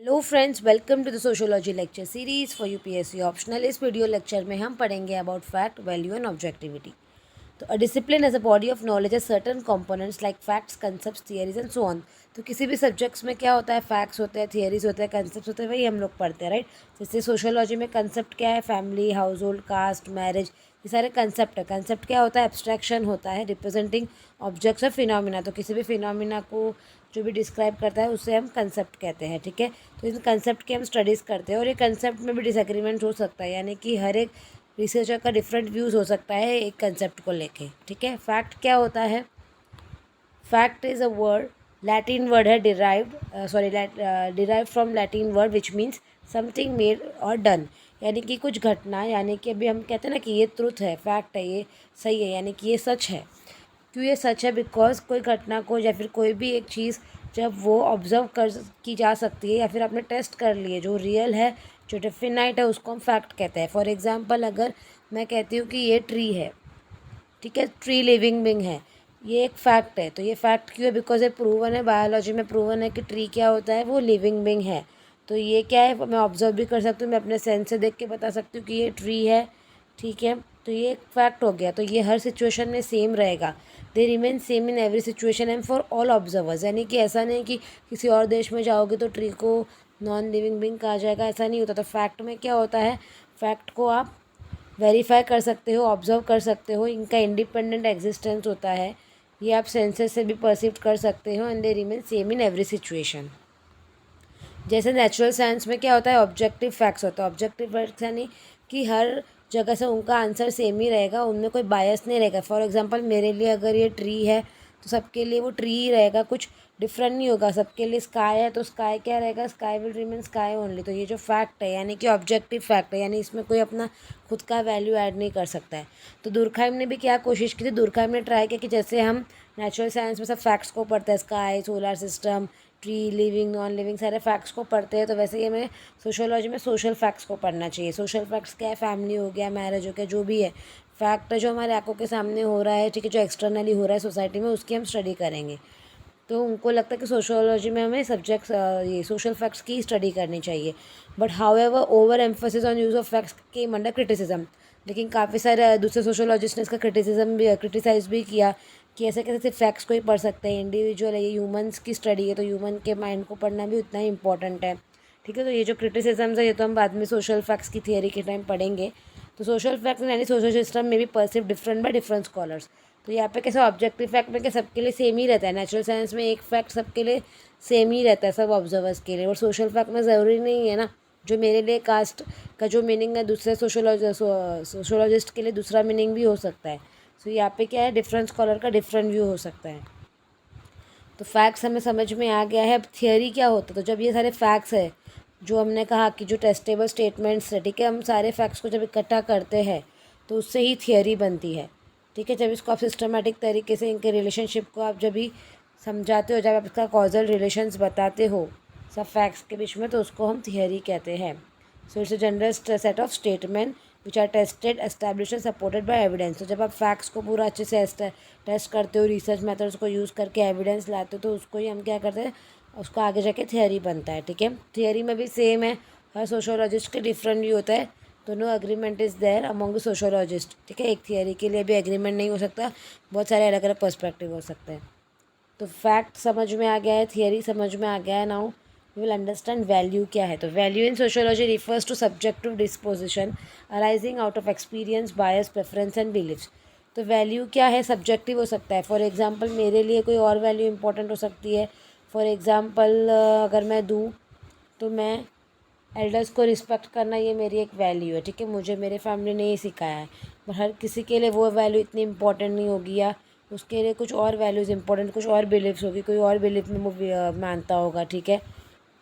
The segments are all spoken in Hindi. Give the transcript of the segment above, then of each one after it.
Hello friends, welcome to the sociology lecture series for UPSC optional. इस वीडियो लेक्चर में हम पढ़ेंगे about fact, value and objectivity. तो a discipline as a body of knowledge है certain components like facts, concepts, theories and so on. तो किसी भी सब्जेक्ट्स में क्या होता है, फैक्ट्स होते हैं, थियरीज होते हैं, कंसेप्ट्स होते हैं, वही हम लोग पढ़ते हैं, राइट। जैसे सोशियोलॉजी में कंसेप्ट क्या है, family, household, caste, marriage, ये सारे कंसेप्ट है। कंसेप्ट क्या होता है, एब्स्ट्रैक्शन होता है रिप्रेजेंटिंग ऑब्जेक्ट्स और फिनोमिना। तो किसी भी फिनोमिना को जो भी डिस्क्राइब करता है उसे हम कंसेप्ट कहते हैं, ठीक है। तो इन कंसेप्ट की हम स्टडीज़ करते हैं और ये कंसेप्ट में भी डिसएग्रीमेंट हो सकता है, यानी कि हर एक रिसर्चर का डिफरेंट व्यूज़ हो सकता है एक कंसेप्ट को लेके, ठीक है। फैक्ट क्या होता है, fact is a word, Latin word है, derive from Latin word which means something made or done. यानी कि कुछ घटना, यानी कि अभी हम कहते हैं ना कि ये ट्रुथ है, फैक्ट है, ये सही है, यानी कि ये सच है। क्यों ये सच है, बिकॉज कोई घटना को या फिर कोई भी एक चीज़ जब वो ऑब्जर्व कर की जा सकती है या फिर आपने टेस्ट कर लिए, जो रियल है, जो डेफिनाइट है, उसको हम फैक्ट कहते हैं। फॉर एग्जांपल, अगर मैं कहती हूँ कि ये ट्री है, ठीक है, ट्री लिविंग बिंग है, ये एक फैक्ट है। तो ये फैक्ट क्यों है, बिकॉज ये प्रूवन है, बायोलॉजी में प्रूवन है कि ट्री क्या होता है, वो लिविंग बिंग है। तो ये क्या है, मैं ऑब्जर्व भी कर सकती हूँ, मैं अपने सेंस से देख के बता सकती हूँ कि ये ट्री है, ठीक है। तो ये एक फैक्ट हो गया। तो ये हर सिचुएशन में सेम रहेगा, they remain same in every situation and for all observers. यानी कि ऐसा नहीं कि किसी और देश में जाओगे तो ट्री को नॉन लिविंग बिंग कहा जाएगा, ऐसा नहीं होता। तो फैक्ट में क्या होता है, फैक्ट को आप वेरीफाई कर सकते हो, ऑब्जर्व कर सकते हो, इनका इंडिपेंडेंट एग्जिस्टेंस होता है, ये आप सेंसेस से भी परसीव कर सकते हो, and they remain same in every situation. जैसे नेचुरल साइंस में क्या होता है, ऑब्जेक्टिव फैक्ट्स होता है। ऑब्जेक्टिव फैक्ट्स यानी कि हर जगह से उनका आंसर सेम ही रहेगा, उनमें कोई बायस नहीं रहेगा। फॉर एग्जांपल, मेरे लिए अगर ये ट्री है तो सबके लिए वो ट्री ही रहेगा, कुछ डिफरेंट नहीं होगा। सबके लिए स्काई है तो स्काई क्या रहेगा, sky will remain sky only. तो ये जो फैक्ट है, यानी कि ऑब्जेक्टिव फैक्ट है, यानी इसमें कोई अपना खुद का वैल्यू ऐड नहीं कर सकता है। तो दुर्खाइम ने भी क्या कोशिश की थी, दुर्खाइम ने ट्राई किया कि जैसे हम नेचुरल साइंस में सब फैक्ट्स को पढ़ते हैं, sky, solar system, tree, living, non living, सारे फैक्ट्स को पढ़ते हैं, तो वैसे ही हमें सोशियोलॉजी में सोशल फैक्ट्स को पढ़ना चाहिए। सोशल फैक्ट्स क्या है, फैमिली हो गया, मैरिज हो गया, जो भी है फैक्ट है जो हमारे आंखों के सामने हो रहा है, ठीक है, जो एक्सटर्नली हो रहा है सोसाइटी में, उसकी हम स्टडी करेंगे। तो उनको लगता है कि सोशियोलॉजी में हमें सब्जेक्ट्स ये सोशल फैक्ट्स की स्टडी करनी चाहिए। But how ever over emphasis on use of facts came under criticism. लेकिन काफ़ी सारे दूसरे सोशियोलॉजिस्ट ने इसका क्रिटिसिज्म भी, क्रिटिसाइज भी किया कि ऐसे कैसे सिर्फ फैक्ट्स को ही पढ़ सकते हैं, इंडिविजुअल है, ये ह्यूमंस की स्टडी है, तो ह्यूमन के माइंड को पढ़ना भी उतना ही इंपॉर्टेंट है, ठीक है। तो ये जो क्रिटिसिज्म है, ये तो हम बाद में सोशल फैक्ट्स की थियरी के टाइम पढ़ेंगे। तो सोशल फैक्ट्स यानी सोशल सिस्टम में भी perceive different by different scholars. तो यहाँ पे कैसे ऑब्जेक्टिव फैक्ट में क्या सबके लिए सेम ही रहता है, नेचुरल साइंस में एक फैक्ट सबके लिए सेम ही रहता है, सब ऑब्जर्वर्स के लिए। और सोशल फैक्ट में ज़रूरी नहीं है ना, जो मेरे लिए कास्ट का जो मीनिंग है, दूसरे सोशोलॉजिस्ट के लिए दूसरा मीनिंग भी हो सकता है। सो यहाँ पे क्या है, डिफरेंट स्कॉलर का डिफरेंट व्यू हो सकता है। तो फैक्ट्स हमें समझ में आ गया है। अब थियरी क्या होता है, तो जब ये सारे फैक्ट्स है, जो हमने कहा कि जो टेस्टेबल स्टेटमेंट्स है, ठीक है, हम सारे फैक्ट्स को जब इकट्ठा करते हैं तो उससे ही थियरी बनती है, ठीक है। जब इसको आप सिस्टमेटिक तरीके से इनके रिलेशनशिप को आप जब भी समझाते हो, जब आप इसका कॉजल रिलेशंस बताते हो सब फैक्ट्स के बीच में, तो उसको हम थियरी कहते हैं। So it's a general set of statement which are tested, establish and supported by evidence. तो जब आप फैक्ट्स को पूरा अच्छे से टेस्ट करते हो, रिसर्च मेथड्स को यूज़ करके एविडेंस लाते हो, तो उसको ही हम क्या करते हैं, उसको आगे जाके थियरी बनता है, ठीक है। थियरी में भी सेम है, हर सोशोलॉजिस्ट के डिफरेंट व्यू होता है, तो no agreement is there among the sociologist, ठीक है। एक थियरी के लिए भी एग्रीमेंट नहीं हो सकता, बहुत सारे अलग अलग पर्सपेक्टिव हो सकते हैं। तो फैक्ट समझ में आ गया है, थियरी समझ में आ गया है। Now we will understand value क्या है। तो value in sociology refers to subjective disposition arising out of experience, bias, preference and believes. तो वैल्यू क्या है, सब्जेक्टिव हो सकता है। फॉर एग्जांपल, मेरे लिए कोई और वैल्यू इंपॉर्टेंट हो सकती है। फॉर एग्जांपल, अगर मैं दूँ तो मैं एल्डर्स को रिस्पेक्ट करना, ये मेरी एक वैल्यू है, ठीक है, मुझे मेरे फैमिली ने ये सिखाया है। पर हर किसी के लिए वो वैल्यू इतनी इंपॉर्टेंट नहीं होगी, या उसके लिए कुछ और वैल्यूज़ इंपॉर्टेंट, कुछ और बिलीव्स होगी, कोई और बिलीव में वो मानता होगा, ठीक है।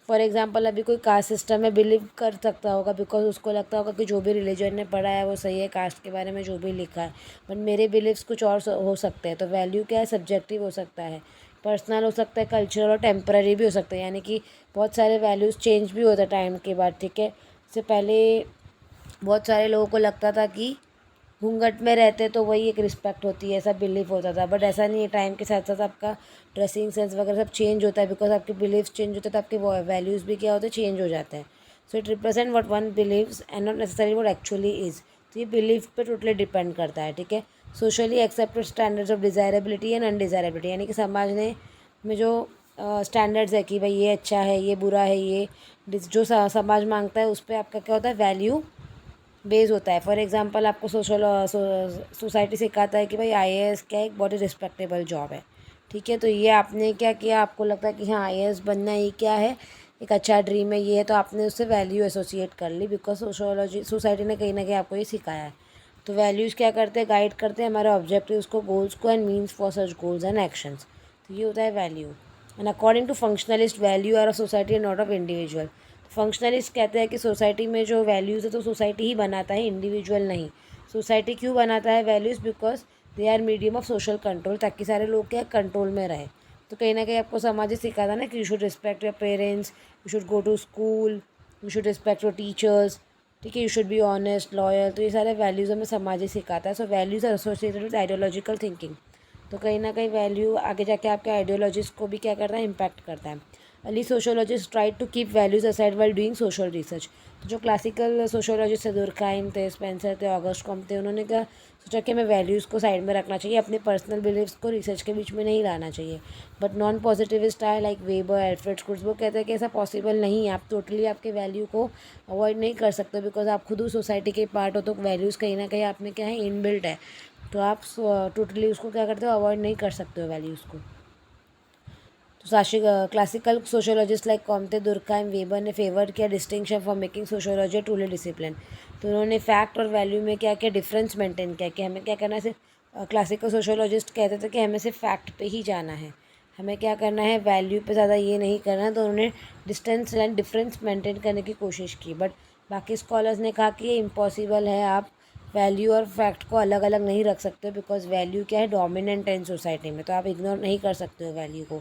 फॉर एग्जांपल, अभी कोई कास्ट सिस्टम में बिलीव कर सकता होगा, बिकॉज उसको लगता होगा कि जो भी रिलीजन ने पढ़ा है वो सही है, कास्ट के बारे में जो भी लिखा है। बट मेरे बिलीव्स कुछ और हो सकते हैं। तो वैल्यू क्या है, सब्जेक्टिव हो सकता है, पर्सनल हो सकता है, कल्चरल और टेम्पररी भी हो सकता है। यानी कि बहुत सारे वैल्यूज़ चेंज भी होता है टाइम के बाद, ठीक है। इससे पहले बहुत सारे लोगों को लगता था कि घूंघट में रहते तो वही एक रिस्पेक्ट होती है, ऐसा बिलीव होता था। बट ऐसा नहीं है, टाइम के साथ साथ आपका ड्रेसिंग सेंस वगैरह सब चेंज होता है, बिकॉज आपके बिलीव्स चेंज होते हैं तो आपके वैल्यूज़ भी क्या होते हैं, चेंज हो जाते हैं। So it represent what one beliefs and not necessary what actually is. तो ये बिलीव पे टोटली डिपेंड करता है, ठीक है। Socially accepted standards of desirability and undesirability, यानी कि समाज ने में जो स्टैंडर्ड्स है कि भाई ये अच्छा है, ये बुरा है, ये जो समाज मांगता है उस पर आपका क्या होता है, वैल्यू बेस होता है। फॉर एग्जांपल आपको सोसाइटी सिखाता है कि भाई आईएएस क्या एक बहुत ही रिस्पेक्टेबल जॉब है, ठीक है। तो ये आपने क्या किया, आपको लगता है कि हाँ आईएएस बनना ही क्या है, एक अच्छा ड्रीम है ये है, तो आपने उससे वैल्यू एसोसिएट कर ली, बिकॉज सोसाइटी ने कहीं ना कहीं आपको ये सिखाया है। तो वैल्यूज़ क्या करते हैं, गाइड करते हैं हमारे ऑब्जेक्टिव्स को, गोल्स को and means for such goals and actions. तो ये होता है value. And according to functionalist value are of society and not of individual. Functionalist कहते हैं कि सोसाइटी में जो वैल्यूज़ है तो सोसाइटी ही बनाता है, इंडिविजुअल नहीं। सोसाइटी क्यों बनाता है values, because they are medium of social control, ताकि सारे लोग क्या कंट्रोल में रहे। तो कहीं ना कहीं आपको समाज ही सिखाता ना कि you should respect your parents, you should go to school, you should respect your teachers, ठीक है, you should be honest loyal. तो ये सारे वैल्यूज़ हमें समाज ही सिखाता है। So values are associated with ideological thinking. तो कहीं ना कहीं वैल्यू आगे जाके आपके आइडियोलॉजीज को भी क्या करता है, इम्पैक्ट करता है। Early sociologist try to keep values aside while doing social research. तो जो क्लासिकल सोशोलॉजिस्ट थे, दुर्खाइम थे, स्पेंसर थे, ऑगस्ट कॉम्ट थे, उन्होंने क्या सोचा कि हमें वैल्यूज़ को साइड में रखना चाहिए, अपने पर्सनल बिलीव्स को रिसर्च के बीच में नहीं लाना चाहिए। बट नॉन पॉजिटिविस्ट आए लाइक वेबर, एल्फ्रेड स्कुर्ट्स, वो कहते हैं कि ऐसा पॉसिबल नहीं है, आप टोटली आपके वैल्यू को अवॉइड नहीं कर सकते, बिकॉज आप खुद उस सोसाइटी के पार्ट हो। तो वैल्यूज़ कहीं ना कहीं आप में क्या है, इनबिल्ट है। तो आप टोटली उसको क्या करते हो, अवॉइड नहीं कर सकते हो वैल्यूज़ को। तो classical sociologist like Comte, Durkheim, Weber ने फेवर किया distinction for making sociology truly discipline. तो उन्होंने फैक्ट और वैल्यू में क्या क्या डिफरेंस मेंटेन किया कि हमें क्या करना है। सिर्फ क्लासिकल सोशोलॉजिस्ट कहते थे कि हमें सिर्फ फैक्ट पे ही जाना है, हमें क्या करना है, वैल्यू पे ज़्यादा ये नहीं करना। तो उन्होंने डिस्टेंस एंड डिफरेंस मेंटेन करने की कोशिश की। बट बाकी स्कॉलर्स ने कहा कि ये इम्पॉसिबल है, आप वैल्यू और फैक्ट को अलग अलग नहीं रख सकते, बिकॉज वैल्यू क्या है, डोमिनेंट है इन सोसाइटी में, तो आप इग्नोर नहीं कर सकते हो वैल्यू को।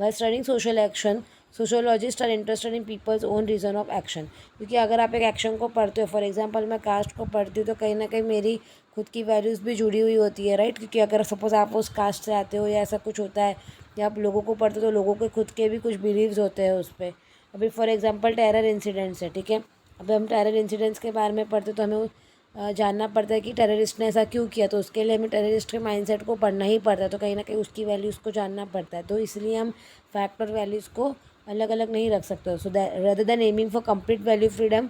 While studying social action, sociologist are interested in people's own reason of action. क्योंकि अगर आप एक एक्शन को पढ़ते हो, फॉर एग्जांपल मैं कास्ट को पढ़ती हूँ, तो कहीं ना कहीं मेरी खुद की वैल्यूज़ भी जुड़ी हुई होती है, राइट। क्योंकि अगर सपोज़ आप उस कास्ट से आते हो या ऐसा कुछ होता है, या आप लोगों को पढ़ते हो तो लोगों के खुद के भी कुछ बिलीव्स होते हैं उस पर। अभी फॉर एग्जांपल टेरर इंसिडेंट्स है, ठीक है। अभी हम टेरर इंसिडेंट्स के बारे में पढ़ते तो हमें जानना पड़ता है कि टेररिस्ट ने ऐसा क्यों किया, तो उसके लिए हमें टेररिस्ट के माइंडसेट को पढ़ना ही पड़ता है। तो कहीं ना कहीं उसकी वैल्यूज़ को जानना पड़ता है। तो इसलिए हम फैक्ट और वैल्यूज़ को अलग अलग नहीं रख सकते। So that rather than aiming for complete value freedom,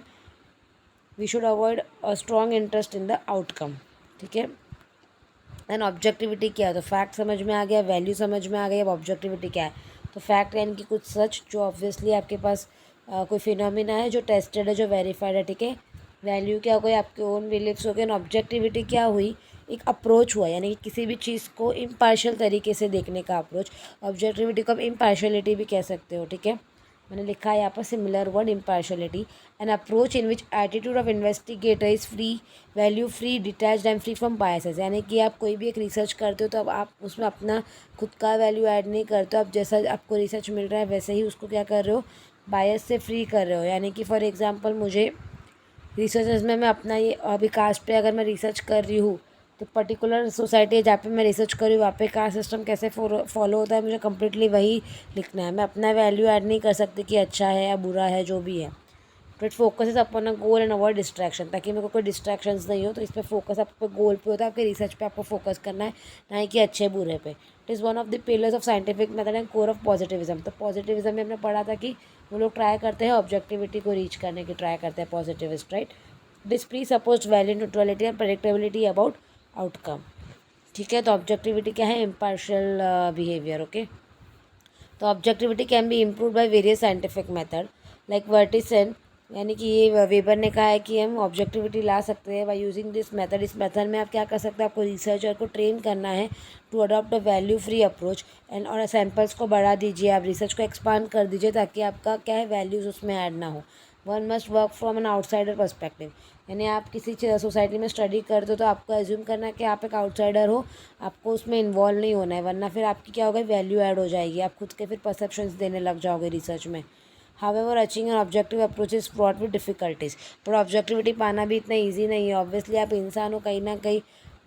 we should avoid a strong interest in the outcome, ठीक है। एंड ऑब्जेक्टिविटी क्या है, तो फैक्ट समझ में आ गया, वैल्यू समझ में आ गई, अब ऑब्जेक्टिविटी क्या है। तो फैक्ट यानी कि कुछ सच जो ऑब्वियसली आपके पास कोई फिनोमिना है जो टेस्टेड है, जो वेरीफाइड है, ठीक है। वैल्यू क्या हो गई, आपके ओन बिलीव्स हो गए। ऑब्जेक्टिविटी क्या हुई, एक अप्रोच हुआ, यानी कि किसी भी चीज़ को इम्पार्शियल तरीके से देखने का अप्रोच। ऑब्जेक्टिविटी को आप इम्पार्शियलिटी भी कह सकते हो, ठीक है। मैंने लिखा है यहाँ पर similar word, impartiality, an approach in which attitude of investigator is free, value free, detached and free from biases. यानी कि आप कोई भी एक रिसर्च करते हो तो अब आप उसमें अपना खुद का वैल्यू ऐड नहीं करते हो, आप जैसा आपको रिसर्च मिल रहा है वैसे ही उसको क्या कर रहे हो, बायस से फ्री कर रहे हो। यानी कि फॉर एग्जांपल मुझे रिसर्चेस में मैं अपना ये अभी कास्ट पे अगर मैं रिसर्च कर रही हूँ, तो पर्टिकुलर सोसाइटी जहाँ पे मैं रिसर्च कर रही हूँ वहाँ पे कास्ट सिस्टम कैसे फॉलो होता है, मुझे कम्प्लीटली वही लिखना है। मैं अपना वैल्यू ऐड नहीं कर सकती कि अच्छा है या बुरा है, जो भी है। तो it focus upon a goal and avoid distraction, ताकि मेरे को कोई डिस्ट्रैक्शंस नहीं हो। तो इस पर फोकस आपको गोल पे होता है, आपके रिसर्च पे आपको फोकस करना है, ना ही कि अच्छे बुरे पे। It is one of the pillars of scientific method and core of positivism. तो पॉजिटिविज्म में हमने पढ़ा था कि वो लोग ट्राई करते हैं ऑब्जेक्टिविटी को रीच करने की ट्राई करते हैं, positivist, right. This presuppose value neutrality and predictability about outcome, ठीक है। तो ऑब्जेक्टिविटी क्या है, इम्पार्शियल बिहेवियर, ओके। तो objectivity can be improve by various scientific method like verstehen, यानी कि ये वेबर ने कहा है कि हम ऑब्जेक्टिविटी ला सकते हैं बाय यूजिंग दिस मेथड। इस मेथड में आप क्या कर सकते हैं, आपको रिसर्चर को ट्रेन करना है to adopt a value free approach and, और सैम्पल्स को बढ़ा दीजिए, आप रिसर्च को एक्सपांड कर दीजिए, ताकि आपका क्या है, वैल्यूज़ उसमें ऐड ना हो। One must work from an outsider perspective, यानी आप किसी सोसाइटी में स्टडी करते हो तो आपको एज्यूम करना है कि आप एक आउटसाइडर हो, आपको उसमें इन्वॉल्व नहीं होना है, वरना फिर आपकी क्या होगा, वैल्यू ऐड हो जाएगी, आप खुद के फिर परसेप्शंस देने लग जाओगे रिसर्च में। However achieving an objective approach is fraught with difficulties. पर ऑब्जेक्टिविटी पाना भी इतना ईजी नहीं है। ऑब्वियसली आप इंसान हो, कहीं ना कहीं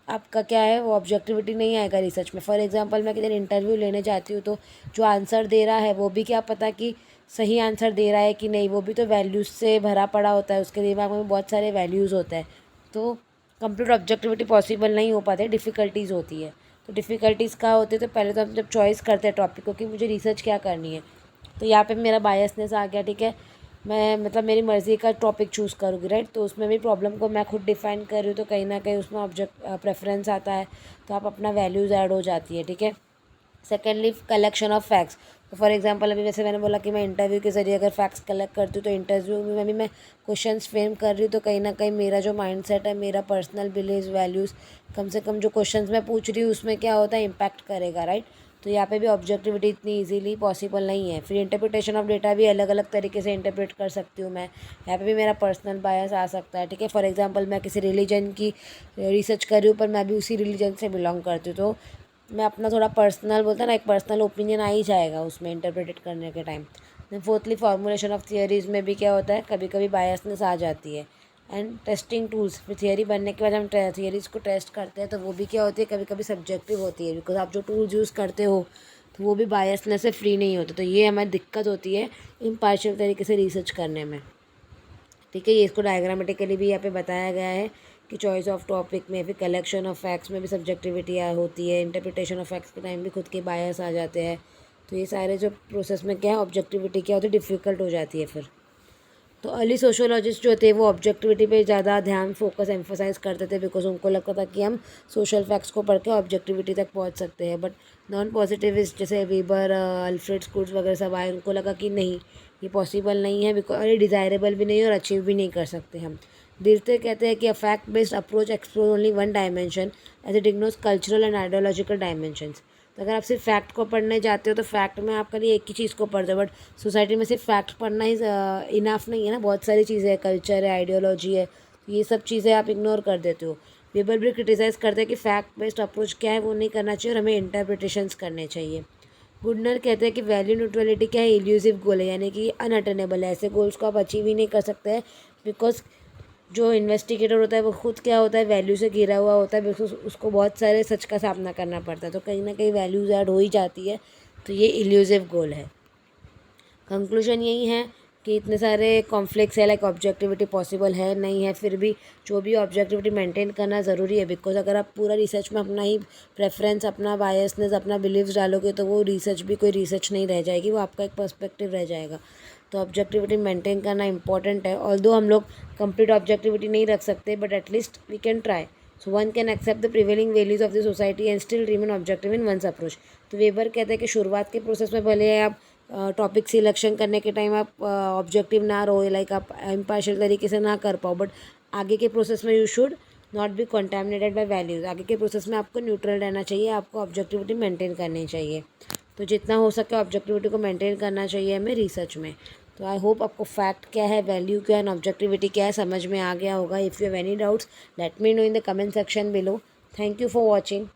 आपका क्या है वो ऑब्जेक्टिविटी नहीं आएगा रिसर्च में। फॉर एग्जांपल मैं किधर इंटरव्यू लेने जाती हूँ, तो जो आंसर दे रहा है वो भी क्या पता कि सही आंसर दे रहा है कि नहीं, वो भी तो वैल्यूज़ से भरा पड़ा होता है, उसके दिमाग में बहुत सारे वैल्यूज़ होते हैं। तो कंप्लीट ऑब्जेक्टिविटी पॉसिबल नहीं हो पाते, डिफ़िकल्टीज़ होती है। तो डिफ़िकल्टीज़ कहाँ होती है, तो पहले तो हम जब चॉइस करते हैं टॉपिक को कि मुझे रिसर्च क्या करनी है, तो यहाँ पे मेरा बायसनेस आ गया, ठीक है। मैं मतलब मेरी मर्ज़ी का टॉपिक चूज़ करूँगी, राइट। तो उसमें भी प्रॉब्लम को मैं खुद डिफ़ाइन कर रही हूँ, तो कहीं ना कहीं उसमें ऑब्जेक्ट प्रेफरेंस आता है, तो आप अपना वैल्यूज़ ऐड हो जाती है, ठीक है। Secondly collection of facts. तो फॉर एग्जांपल अभी जैसे मैंने बोला कि मैं इंटरव्यू के ज़रिए अगर फैक्ट्स कलेक्ट करती हूँ, तो इंटरव्यू में भी मैं क्वेश्चंस फ्रेम कर रही हूँ, तो कहीं ना कहीं मेरा जो माइंडसेट है, मेरा पर्सनल बिलीव्स वैल्यूज़, कम से कम जो क्वेश्चंस मैं पूछ रही हूँ उसमें क्या होता है, इम्पैक्ट करेगा, राइट। तो यहाँ पे भी ऑब्जेक्टिविटी इतनी इजीली पॉसिबल नहीं है। फिर इंटरप्रिटेशन ऑफ डेटा भी अलग अलग तरीके से इंटरप्रेट कर सकती हूँ मैं, यहाँ पे भी मेरा पर्सनल बायस आ सकता है, ठीक है। फॉर एग्जांपल मैं किसी रिलीजन की रिसर्च कर रही हूँ, पर मैं भी उसी रिलीजन से बिलोंग करती हूँ, तो मैं अपना थोड़ा पर्सनल बोलता है ना, एक पर्सनल ओपिनियन आ ही जाएगा उसमें इंटरप्रेटेड करने के time. Then fourthly formulation of theories में भी क्या होता है, कभी कभी बायसनेस आ जाती है। एंड टेस्टिंग टूल्स, फिर थियरी बनने के बाद हम थियरीज़ को टेस्ट करते हैं, तो वो भी क्या होती है, कभी कभी सब्जेक्टिव होती है, बिकॉज आप जो टूल्स यूज़ करते हो तो वो भी बायसनेस से फ्री नहीं होते। तो ये हमारी दिक्कत होती है इम्पार्शियल तरीके से रिसर्च करने में, ठीक है। ये इसको डायग्रामेटिकली भी यहाँ पे बताया गया है कि चॉइस ऑफ टॉपिक में, फिर कलेक्शन ऑफ फैक्ट्स में भी सब्जेक्टिविटी होती है, इंटरप्रिटेशन ऑफ फैक्ट्स के टाइम भी खुद के बायस आ जाते हैं। तो ये सारे जो प्रोसेस में क्या है, ऑब्जेक्टिविटी क्या होती है, डिफ़िकल्ट हो जाती है फिर। तो अर्ली सोशोलॉजिस्ट जो थे वो ऑब्जेक्टिविटी पे ज़्यादा ध्यान फोकस एम्फोसाइज करते थे, बिकॉज उनको लगता था कि हम सोशल फैक्ट्स को पढ़ के ऑब्जेक्टिविटी तक पहुंच सकते हैं। बट नॉन पॉजिटिविस्ट जैसे वीबर, अल्फ्रेड स्कूल्स वगैरह सब आए, उनको लगा कि नहीं, ये पॉसिबल नहीं है, बिकॉज ये डिज़ायरेबल भी नहीं है और अचीव भी नहीं कर सकते हम। दिरते कहते हैं कि a fact based approach explore only one dimension as it ignores cultural and ideological dimensions. तो अगर आप सिर्फ फैक्ट को पढ़ने जाते हो तो फैक्ट में आप खाली एक ही चीज़ को पढ़ते हो, बट सोसाइटी में सिर्फ फैक्ट पढ़ना ही इनाफ नहीं है ना, बहुत सारी चीज़ें हैं, कल्चर है, आइडियोलॉजी है, ये सब चीज़ें आप इग्नोर कर देते हो। वेबर भी क्रिटिसाइज़ करते हैं कि फैक्ट बेस्ड अप्रोच क्या है वो नहीं करना चाहिए और हमें इंटरप्रिटेशंस करने चाहिए। गुडनर कहते हैं कि वैल्यू न्यूट्रलिटी क्या है, इल्यूसिव गोल है, यानी कि अनअटेनेबल है, ऐसे गोल्स को आप अचीव ही नहीं कर सकते हैं, बिकॉज जो इन्वेस्टिगेटर होता है वो खुद क्या होता है, वैल्यू से घिरा हुआ होता है, बिकॉज उसको बहुत सारे सच का सामना करना पड़ता है, तो कहीं ना कहीं वैल्यूज़ ऐड हो ही जाती है। तो ये इल्यूसिव गोल है। कंक्लूजन यही है कि इतने सारे कॉन्फ्लिक्ट्स है, लाइक ऑब्जेक्टिविटी पॉसिबल है नहीं है, फिर भी जो भी ऑब्जेक्टिविटी मेंटेन करना ज़रूरी है, बिकॉज अगर आप पूरा रिसर्च में अपना ही प्रेफरेंस, अपना बायसनेस, अपना बिलीव्स डालोगे तो वो रिसर्च भी कोई रिसर्च नहीं रह जाएगी, वो आपका एक पर्सपेक्टिव रह जाएगा। तो ऑब्जेक्टिविटी मेंटेन करना इंपॉर्टेंट है, ऑल्दो हम लोग कंप्लीट ऑब्जेक्टिविटी नहीं रख सकते, but at least we can try. So one can accept the prevailing values of the society and still remain objective in one's approach. तो वेबर कहते हैं कि शुरुआत के प्रोसेस में भले आप टॉपिक सिलेक्शन करने के टाइम आप ऑब्जेक्टिव ना रहो, लाइक आप इम्पार्शियल तरीके से ना कर पाओ, बट आगे के प्रोसेस में you should not be contaminated by values. आगे के प्रोसेस में आपको न्यूट्रल रहना चाहिए, आपको ऑब्जेक्टिविटी मेंटेन करनी चाहिए। तो जितना हो सके ऑब्जेक्टिविटी को मेंटेन करना चाहिए हमें रिसर्च में। तो आई होप आपको फैक्ट क्या है, वैल्यू क्या है, ऑब्जेक्टिविटी क्या है समझ में आ गया होगा। If you have any doubts let me know in the comment section below. Thank you for watching.